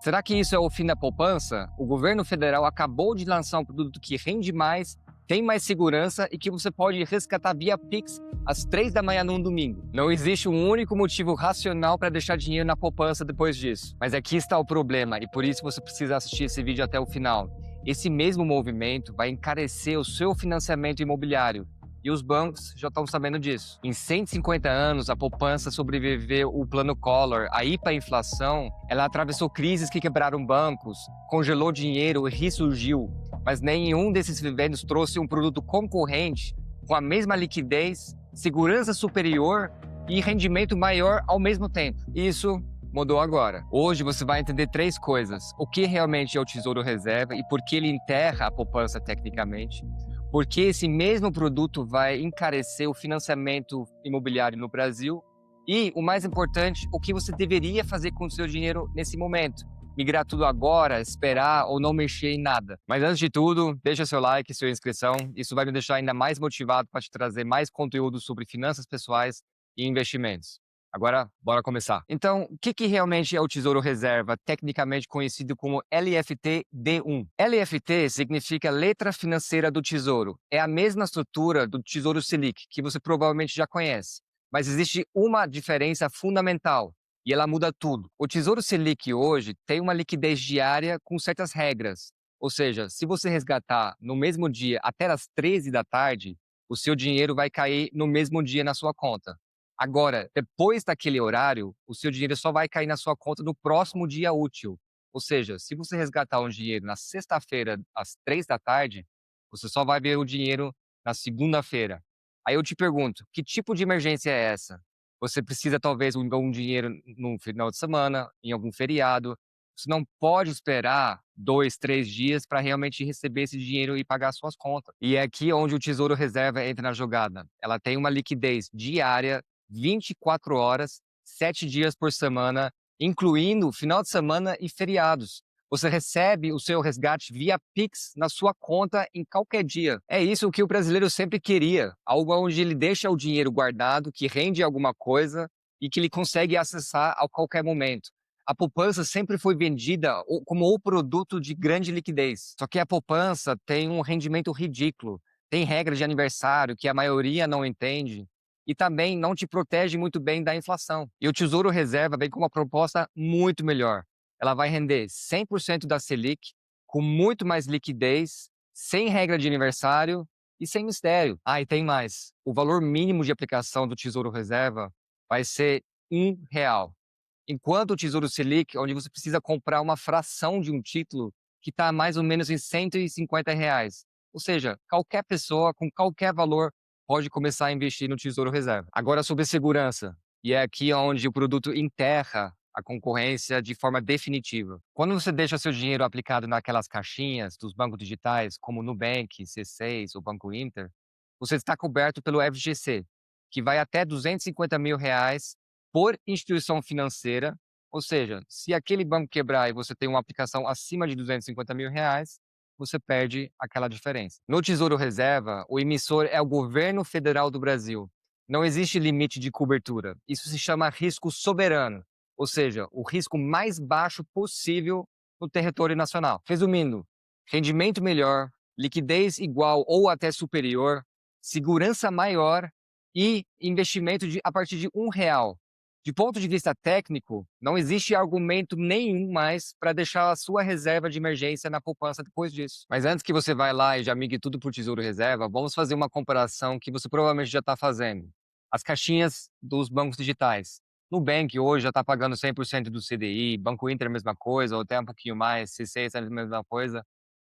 Será que isso é o fim da poupança? O governo federal acabou de lançar um produto que rende mais, tem mais segurança e que você pode resgatar via Pix às 3 da manhã num domingo. Não existe um único motivo racional para deixar dinheiro na poupança depois disso. Mas aqui está o problema e por isso você precisa assistir esse vídeo até o final. Esse mesmo movimento vai encarecer o seu financiamento imobiliário. E os bancos já estão sabendo disso. Em 150 anos, a poupança sobreviveu o Plano Collor, a hiperinflação, ela atravessou crises que quebraram bancos, congelou dinheiro e ressurgiu. Mas nenhum desses eventos trouxe um produto concorrente com a mesma liquidez, segurança superior e rendimento maior ao mesmo tempo. Isso mudou agora. Hoje você vai entender três coisas: o que realmente é o Tesouro Reserva e por que ele enterra a poupança tecnicamente, porque esse mesmo produto vai encarecer o financiamento imobiliário no Brasil e, o mais importante, o que você deveria fazer com o seu dinheiro nesse momento. Migrar tudo agora, esperar ou não mexer em nada. Mas antes de tudo, deixa seu like, sua inscrição. Isso vai me deixar ainda mais motivado para te trazer mais conteúdo sobre finanças pessoais e investimentos. Agora, bora começar. Então, o que realmente é o Tesouro Reserva, tecnicamente conhecido como LFT-D1? LFT significa Letra Financeira do Tesouro. É a mesma estrutura do Tesouro Selic, que você provavelmente já conhece. Mas existe uma diferença fundamental, e ela muda tudo. O Tesouro Selic hoje tem uma liquidez diária com certas regras. Ou seja, se você resgatar no mesmo dia até as 13 da tarde, o seu dinheiro vai cair no mesmo dia na sua conta. Agora, depois daquele horário, o seu dinheiro só vai cair na sua conta no próximo dia útil. Ou seja, se você resgatar um dinheiro na sexta-feira, às 3 da tarde, você só vai ver o dinheiro na segunda-feira. Aí eu te pergunto, que tipo de emergência é essa? Você precisa talvez um dinheiro num final de semana, em algum feriado. Você não pode esperar 2, 3 dias para realmente receber esse dinheiro e pagar suas contas. E é aqui onde o Tesouro Reserva entra na jogada. Ela tem uma liquidez diária 24 horas, 7 dias por semana, incluindo final de semana e feriados. Você recebe o seu resgate via Pix na sua conta em qualquer dia. É isso que o brasileiro sempre queria, algo onde ele deixa o dinheiro guardado, que rende alguma coisa e que ele consegue acessar a qualquer momento. A poupança sempre foi vendida como o produto de grande liquidez. Só que a poupança tem um rendimento ridículo, tem regra de aniversário que a maioria não entende e também não te protege muito bem da inflação. E o Tesouro Reserva vem com uma proposta muito melhor. Ela vai render 100% da Selic, com muito mais liquidez, sem regra de aniversário e sem mistério. Ah, e tem mais. O valor mínimo de aplicação do Tesouro Reserva vai ser R$ 1. Enquanto o Tesouro Selic, onde você precisa comprar uma fração de um título que está mais ou menos em R$ 150. Ou seja, qualquer pessoa com qualquer valor pode começar a investir no Tesouro Reserva. Agora sobre segurança, e é aqui onde o produto enterra a concorrência de forma definitiva. Quando você deixa seu dinheiro aplicado naquelas caixinhas dos bancos digitais, como o Nubank, C6 ou Banco Inter, você está coberto pelo FGC, que vai até R$ 250 mil por instituição financeira. Ou seja, se aquele banco quebrar e você tem uma aplicação acima de R$ 250 mil, você perde aquela diferença. No Tesouro Reserva, o emissor é o governo federal do Brasil. Não existe limite de cobertura. Isso se chama risco soberano, ou seja, o risco mais baixo possível no território nacional. Resumindo, rendimento melhor, liquidez igual ou até superior, segurança maior e investimento a partir de R$ 1. De ponto de vista técnico, não existe argumento nenhum mais para deixar a sua reserva de emergência na poupança depois disso. Mas antes que você vá lá e já migre tudo para o Tesouro Reserva, vamos fazer uma comparação que você provavelmente já está fazendo. As caixinhas dos bancos digitais. Nubank hoje já está pagando 100% do CDI, Banco Inter a mesma coisa, ou até um pouquinho mais, C6 a mesma coisa.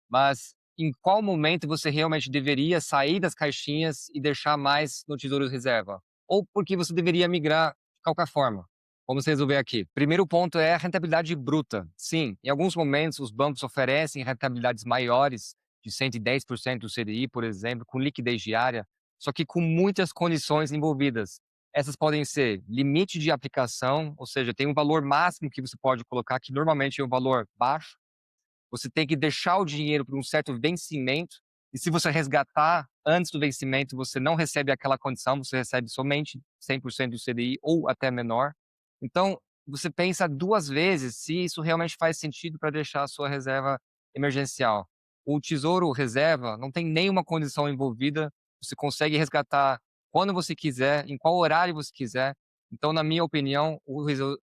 Mas em qual momento você realmente deveria sair das caixinhas e deixar mais no Tesouro Reserva? Ou porque você deveria migrar de qualquer forma? Vamos resolver aqui. Primeiro ponto é a rentabilidade bruta. Sim, em alguns momentos os bancos oferecem rentabilidades maiores, de 110% do CDI, por exemplo, com liquidez diária, só que com muitas condições envolvidas. Essas podem ser limite de aplicação, ou seja, tem um valor máximo que você pode colocar, que normalmente é um valor baixo. Você tem que deixar o dinheiro por um certo vencimento, e se você resgatar antes do vencimento, você não recebe aquela condição, você recebe somente 100% do CDI ou até menor. Então, você pensa 2 vezes se isso realmente faz sentido para deixar a sua reserva emergencial. O Tesouro Reserva não tem nenhuma condição envolvida, você consegue resgatar quando você quiser, em qual horário você quiser. Então, na minha opinião, o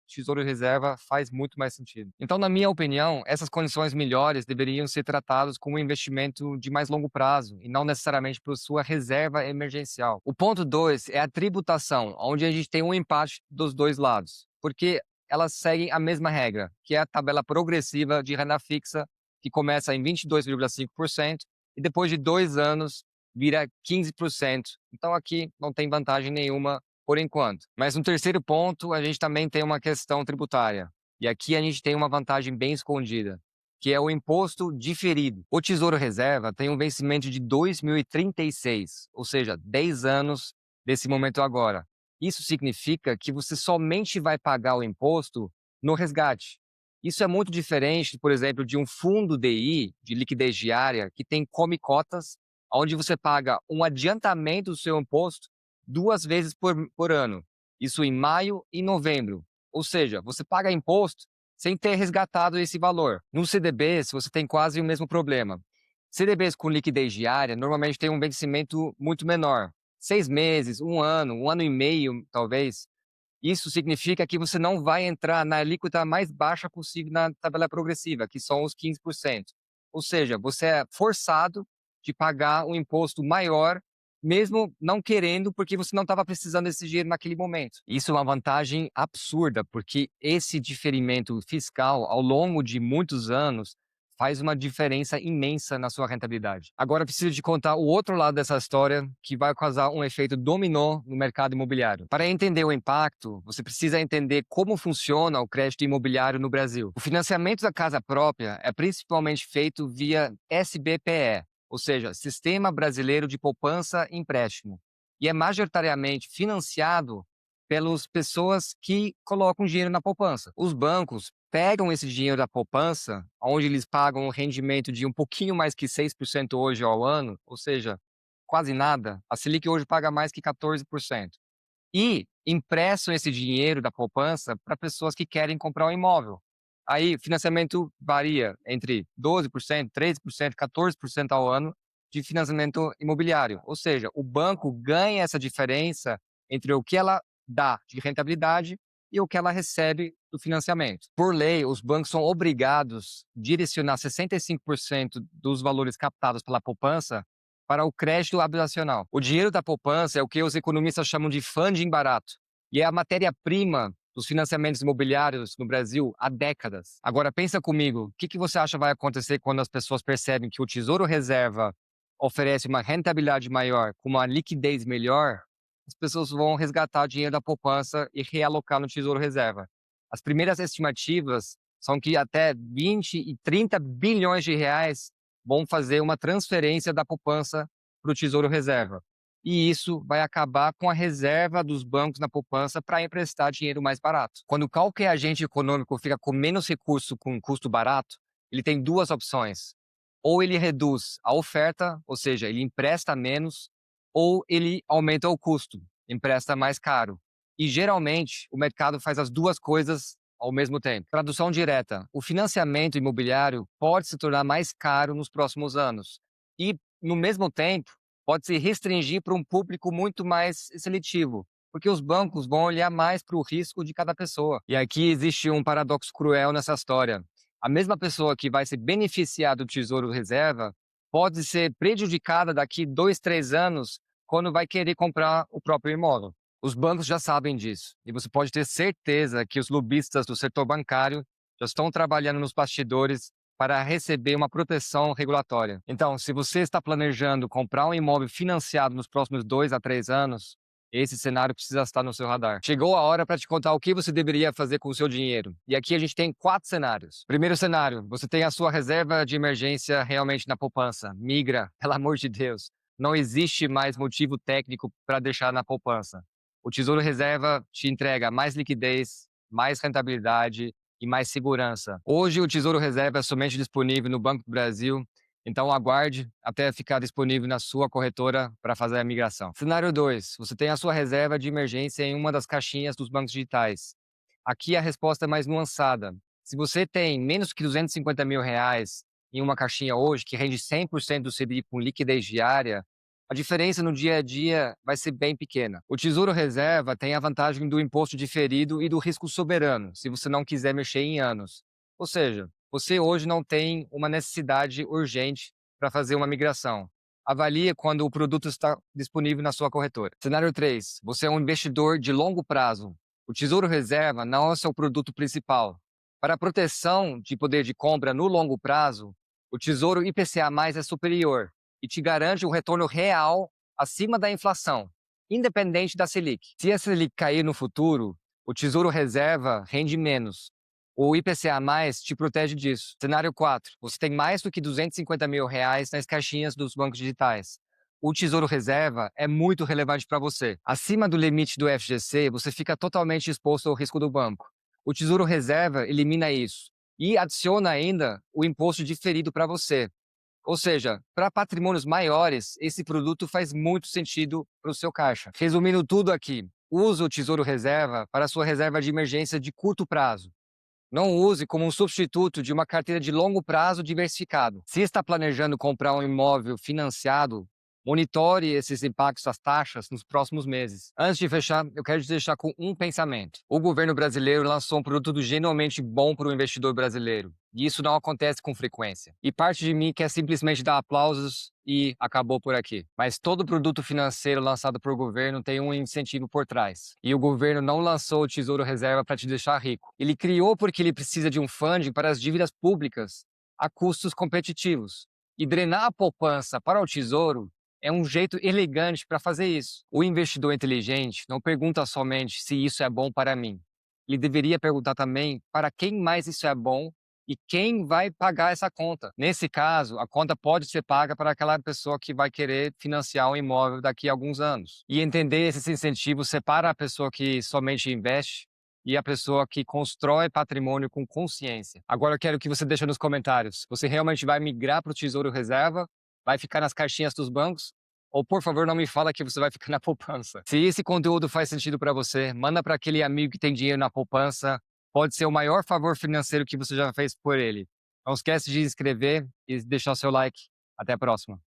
Tesouro Reserva faz muito mais sentido. Então, na minha opinião, essas condições melhores deveriam ser tratadas como um investimento de mais longo prazo e não necessariamente para sua reserva emergencial. O ponto 2 é a tributação, onde a gente tem um empate dos dois lados, porque elas seguem a mesma regra, que é a tabela progressiva de renda fixa, que começa em 22,5% e depois de 2 anos vira 15%. Então aqui não tem vantagem nenhuma por enquanto. Mas no terceiro ponto, a gente também tem uma questão tributária. E aqui a gente tem uma vantagem bem escondida, que é o imposto diferido. O Tesouro Reserva tem um vencimento de 2036, ou seja, 10 anos desse momento agora. Isso significa que você somente vai pagar o imposto no resgate. Isso é muito diferente, por exemplo, de um fundo DI, de liquidez diária, que tem come cotas, onde você paga um adiantamento do seu imposto 2 vezes por ano. Isso em maio e novembro. Ou seja, você paga imposto sem ter resgatado esse valor. No CDBs, você tem quase o mesmo problema. CDBs com liquidez diária normalmente têm um vencimento muito menor. 6 meses, 1 ano e meio, talvez. Isso significa que você não vai entrar na alíquota mais baixa possível na tabela progressiva, que são os 15%. Ou seja, você é forçado de pagar um imposto maior, mesmo não querendo, porque você não estava precisando desse dinheiro naquele momento. Isso é uma vantagem absurda, porque esse diferimento fiscal, ao longo de muitos anos, faz uma diferença imensa na sua rentabilidade. Agora, eu preciso te contar o outro lado dessa história, que vai causar um efeito dominó no mercado imobiliário. Para entender o impacto, você precisa entender como funciona o crédito imobiliário no Brasil. O financiamento da casa própria é principalmente feito via SBPE, ou seja, Sistema Brasileiro de Poupança e Empréstimo, e é majoritariamente financiado pelas pessoas que colocam dinheiro na poupança. Os bancos pegam esse dinheiro da poupança, onde eles pagam um rendimento de um pouquinho mais que 6% hoje ao ano, ou seja, quase nada. A Selic hoje paga mais que 14%. E emprestam esse dinheiro da poupança para pessoas que querem comprar um imóvel. Aí, o financiamento varia entre 12%, 13%, 14% ao ano de financiamento imobiliário. Ou seja, o banco ganha essa diferença entre o que ela dá de rentabilidade e o que ela recebe do financiamento. Por lei, os bancos são obrigados a direcionar 65% dos valores captados pela poupança para o crédito habitacional. O dinheiro da poupança é o que os economistas chamam de funding barato, e é a matéria-prima dos financiamentos imobiliários no Brasil há décadas. Agora pensa comigo, o que você acha vai acontecer quando as pessoas percebem que o Tesouro Reserva oferece uma rentabilidade maior, com uma liquidez melhor? As pessoas vão resgatar o dinheiro da poupança e realocar no Tesouro Reserva. As primeiras estimativas são que até 20 e 30 bilhões de reais vão fazer uma transferência da poupança para o Tesouro Reserva. E isso vai acabar com a reserva dos bancos na poupança para emprestar dinheiro mais barato. Quando qualquer agente econômico fica com menos recurso com um custo barato, ele tem duas opções. Ou ele reduz a oferta, ou seja, ele empresta menos, ou ele aumenta o custo, empresta mais caro. E geralmente o mercado faz as duas coisas ao mesmo tempo. Tradução direta: o financiamento imobiliário pode se tornar mais caro nos próximos anos e, no mesmo tempo, pode se restringir para um público muito mais seletivo, porque os bancos vão olhar mais para o risco de cada pessoa. E aqui existe um paradoxo cruel nessa história. A mesma pessoa que vai se beneficiar do Tesouro Reserva pode ser prejudicada daqui 2, 3 anos quando vai querer comprar o próprio imóvel. Os bancos já sabem disso, e você pode ter certeza que os lobistas do setor bancário já estão trabalhando nos bastidores para receber uma proteção regulatória. Então, se você está planejando comprar um imóvel financiado nos próximos 2 a 3 anos, esse cenário precisa estar no seu radar. Chegou a hora para te contar o que você deveria fazer com o seu dinheiro. E aqui a gente tem 4 cenários. Primeiro cenário, você tem a sua reserva de emergência realmente na poupança. Migra, pelo amor de Deus. Não existe mais motivo técnico para deixar na poupança. O Tesouro Reserva te entrega mais liquidez, mais rentabilidade e mais segurança. Hoje o Tesouro Reserva é somente disponível no Banco do Brasil, então aguarde até ficar disponível na sua corretora para fazer a migração. Cenário 2, você tem a sua reserva de emergência em uma das caixinhas dos bancos digitais. Aqui a resposta é mais nuançada. Se você tem menos que R$ 250.000 em uma caixinha hoje, que rende 100% do CDI com liquidez diária, a diferença no dia a dia vai ser bem pequena. O Tesouro Reserva tem a vantagem do imposto diferido e do risco soberano, se você não quiser mexer em anos. Ou seja, você hoje não tem uma necessidade urgente para fazer uma migração. Avalie quando o produto está disponível na sua corretora. Cenário 3. Você é um investidor de longo prazo. O Tesouro Reserva não é o seu produto principal. Para a proteção de poder de compra no longo prazo, o Tesouro IPCA+ é superior e te garante um retorno real acima da inflação, independente da Selic. Se a Selic cair no futuro, o Tesouro Reserva rende menos. O IPCA+ te protege disso. Cenário 4. Você tem mais do que R$ 250.000 nas caixinhas dos bancos digitais. O Tesouro Reserva é muito relevante para você. Acima do limite do FGC, você fica totalmente exposto ao risco do banco. O Tesouro Reserva elimina isso e adiciona ainda o imposto diferido para você. Ou seja, para patrimônios maiores, esse produto faz muito sentido para o seu caixa. Resumindo tudo aqui, use o Tesouro Reserva para a sua reserva de emergência de curto prazo. Não use como um substituto de uma carteira de longo prazo diversificado. Se está planejando comprar um imóvel financiado, monitore esses impactos das taxas nos próximos meses. Antes de fechar, eu quero te deixar com um pensamento. O governo brasileiro lançou um produto genuinamente bom para o investidor brasileiro. E isso não acontece com frequência. E parte de mim quer simplesmente dar aplausos e acabou por aqui. Mas todo produto financeiro lançado por governo tem um incentivo por trás. E o governo não lançou o Tesouro Reserva para te deixar rico. Ele criou porque ele precisa de um funding para as dívidas públicas a custos competitivos. E drenar a poupança para o Tesouro é um jeito elegante para fazer isso. O investidor inteligente não pergunta somente se isso é bom para mim. Ele deveria perguntar também para quem mais isso é bom e quem vai pagar essa conta. Nesse caso, a conta pode ser paga para aquela pessoa que vai querer financiar um imóvel daqui a alguns anos. E entender esses incentivos separa a pessoa que somente investe e a pessoa que constrói patrimônio com consciência. Agora eu quero que você deixe nos comentários. Você realmente vai migrar para o Tesouro Reserva? Vai ficar nas caixinhas dos bancos? Ou, por favor, não me fala que você vai ficar na poupança. Se esse conteúdo faz sentido para você, manda para aquele amigo que tem dinheiro na poupança. Pode ser o maior favor financeiro que você já fez por ele. Não esquece de se inscrever e deixar o seu like. Até a próxima.